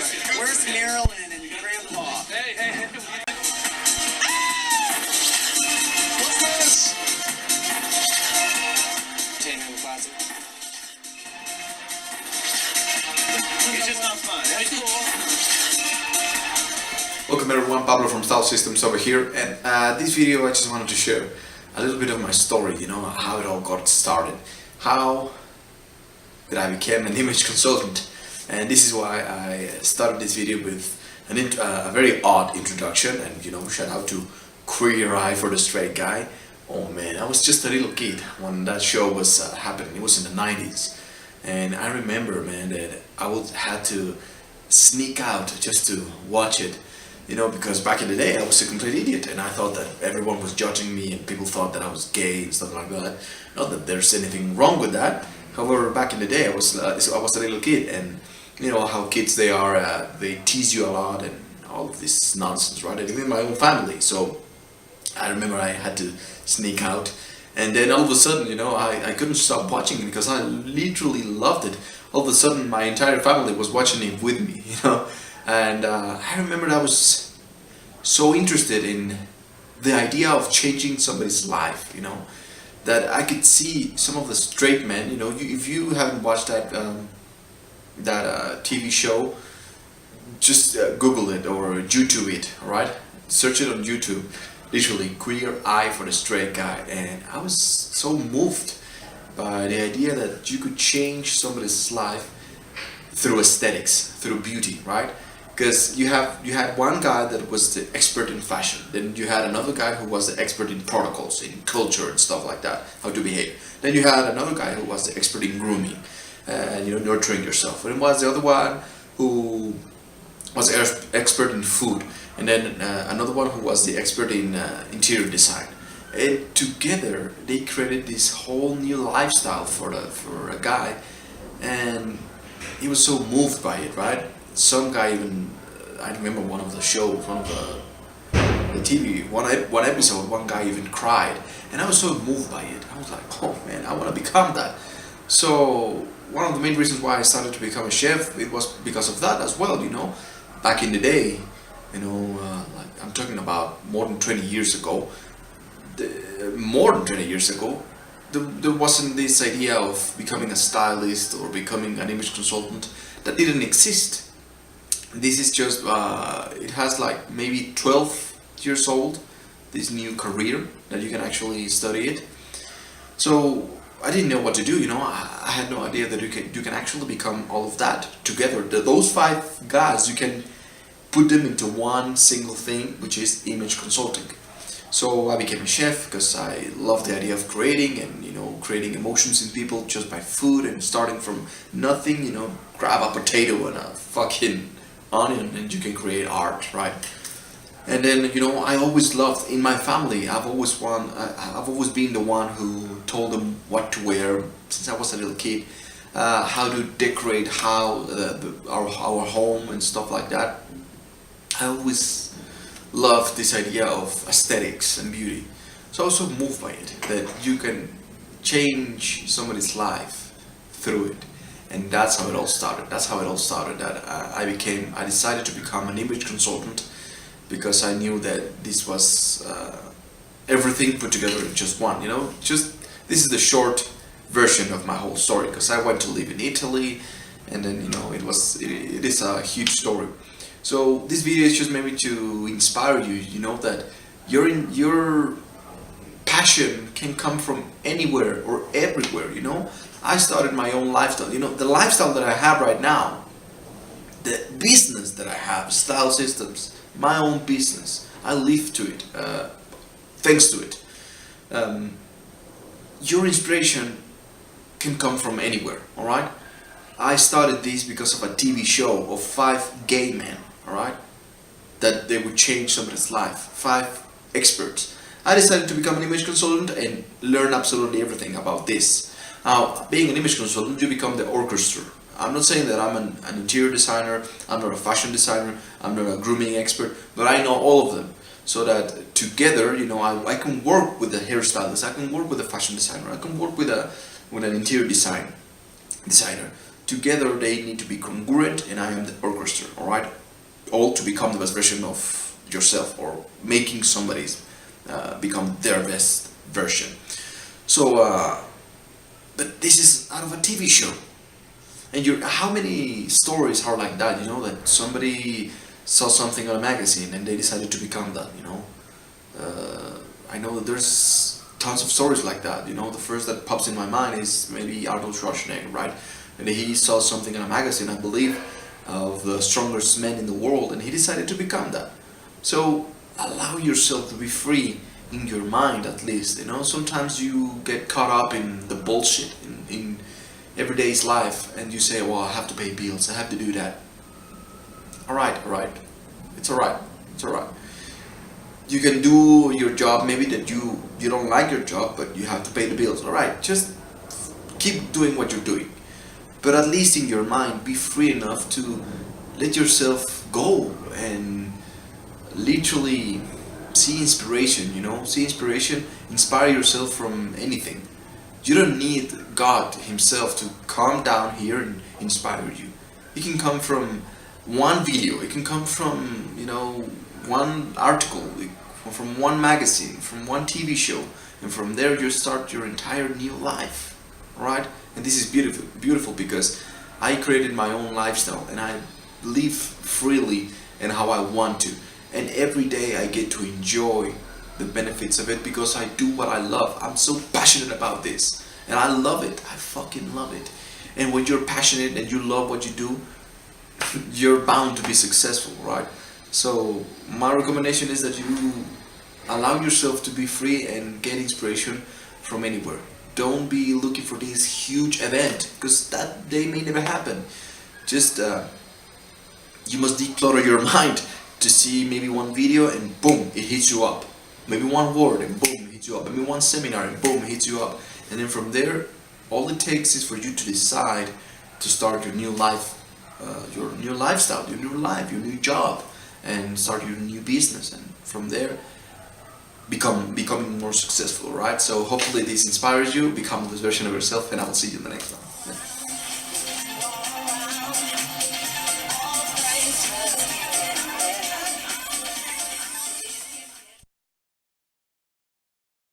Where's Marilyn and Grandpa? Hey. What's this? Container in the closet. It's just not fun. Welcome everyone, Pablo from Style Systems over here, and this video I just wanted to share a little bit of my story, how it all got started, how that I became an image consultant. And this is why I started this video with a very odd introduction, and shout out to Queer Eye for the Straight Guy. Oh man, I was just a little kid when that show was happening. It was in the 90s, and I remember, man, that I would had to sneak out just to watch it, because back in the day I was a complete idiot, and I thought that everyone was judging me and people thought that I was gay and stuff like that. Not that there's anything wrong with that. However, back in the day I was a little kid, and you know how kids they are, they tease you a lot and all of this nonsense, right? Even in my own family. So I remember I had to sneak out, and then all of a sudden, I couldn't stop watching it because I literally loved it. All of a sudden my entire family was watching it with me, and I remember I was so interested in the idea of changing somebody's life, that I could see some of the straight men, if you haven't watched that TV show, just Google it or YouTube it, alright? Search it on YouTube, literally Queer Eye for the Straight Guy, and I was so moved by the idea that you could change somebody's life through aesthetics, through beauty, right? Because you had one guy that was the expert in fashion, then you had another guy who was the expert in protocols, in culture and stuff like that, how to behave. Then you had another guy who was the expert in grooming, and nurturing yourself. And it was the other one who was expert in food, and then another one who was the expert in interior design. And together they created this whole new lifestyle for a guy, and he was so moved by it, right? Some guy even, I remember one of the shows, one of the TV, one episode, one guy even cried, and I was so moved by it. I was like, oh man, I want to become that. So one of the main reasons why I started to become a chef, it was because of that as well, Back in the day, like I'm talking about more than 20 years ago, there wasn't this idea of becoming a stylist or becoming an image consultant. That didn't exist. This is just, it has like maybe 12 years old, this new career that you can actually study it. So I didn't know what to do, I had no idea that you can actually become all of that together. Those 5 guys, you can put them into one single thing, which is image consulting. So I became a chef because I love the idea of creating and creating emotions in people just by food, and starting from nothing, grab a potato and a fucking onion and you can create art, right? And then I always loved, in my family, I've always been the one who told them what to wear since I was a little kid, how to decorate, our home and stuff like that. I always loved this idea of aesthetics and beauty. So I was so moved by it, that you can change somebody's life through it. And that's how it all started. That I decided to become an image consultant, because I knew that this was everything put together in just one. This is the short version of my whole story, because I went to live in Italy, and then it is a huge story. So this video is just maybe to inspire you, that your passion can come from anywhere or everywhere. I started my own lifestyle. The lifestyle that I have right now, the business that I have, Style Systems, my own business, I live to it, thanks to it. Your inspiration can come from anywhere, alright? I started this because of a TV show of 5 gay men, alright? That they would change somebody's life, 5 experts. I decided to become an image consultant and learn absolutely everything about this. Now, being an image consultant, you become the orchestra. I'm not saying that I'm an interior designer, I'm not a fashion designer, I'm not a grooming expert, but I know all of them. So that together, I can work with the hairstylist, I can work with a fashion designer, I can work with an interior designer. together they need to be congruent, and I am the orchestra. All right, all to become the best version of yourself, or making somebody's become their best version. So, but this is out of a TV show, and how many stories are like that? You know, that somebody saw something on a magazine and they decided to become that. You know, I know that there's tons of stories like that. You know, the first that pops in my mind is maybe Arnold Schwarzenegger, right? And he saw something in a magazine, I believe, of the strongest men in the world, and he decided to become that. So allow yourself to be free in your mind, at least. You know, sometimes you get caught up in the bullshit in everyday's life, and you say, well, I have to pay bills, I have to do that. Alright, it's alright, it's alright. You can do your job, maybe that you don't like your job, but you have to pay the bills. Alright, just keep doing what you're doing. But at least in your mind, be free enough to let yourself go and literally see inspiration, you know, inspire yourself from anything. You don't need God himself to come down here and inspire you. It can come from one video, it can come from, you know, one article, from one magazine, from one TV show, and from there you start your entire new life, right? And this is beautiful because I created my own lifestyle and I live freely and how I want to. And every day I get to enjoy the benefits of it because I do what I love. I'm so passionate about this and I love it. I fucking love it. And when you're passionate and you love what you do, you're bound to be successful, right? So my recommendation is that you allow yourself to be free and get inspiration from anywhere. Don't be looking for this huge event because that day may never happen. Just you must declutter your mind to see maybe one video and boom, it hits you up. Maybe one word and boom, it hits you up. Maybe one seminar and boom, it hits you up. And then from there, all it takes is for you to decide to start your new life, your new lifestyle, your new life, your new job, and start your new business. And from there, becoming more successful, right? So hopefully this inspires you, become this version of yourself, and I will see you in the next one.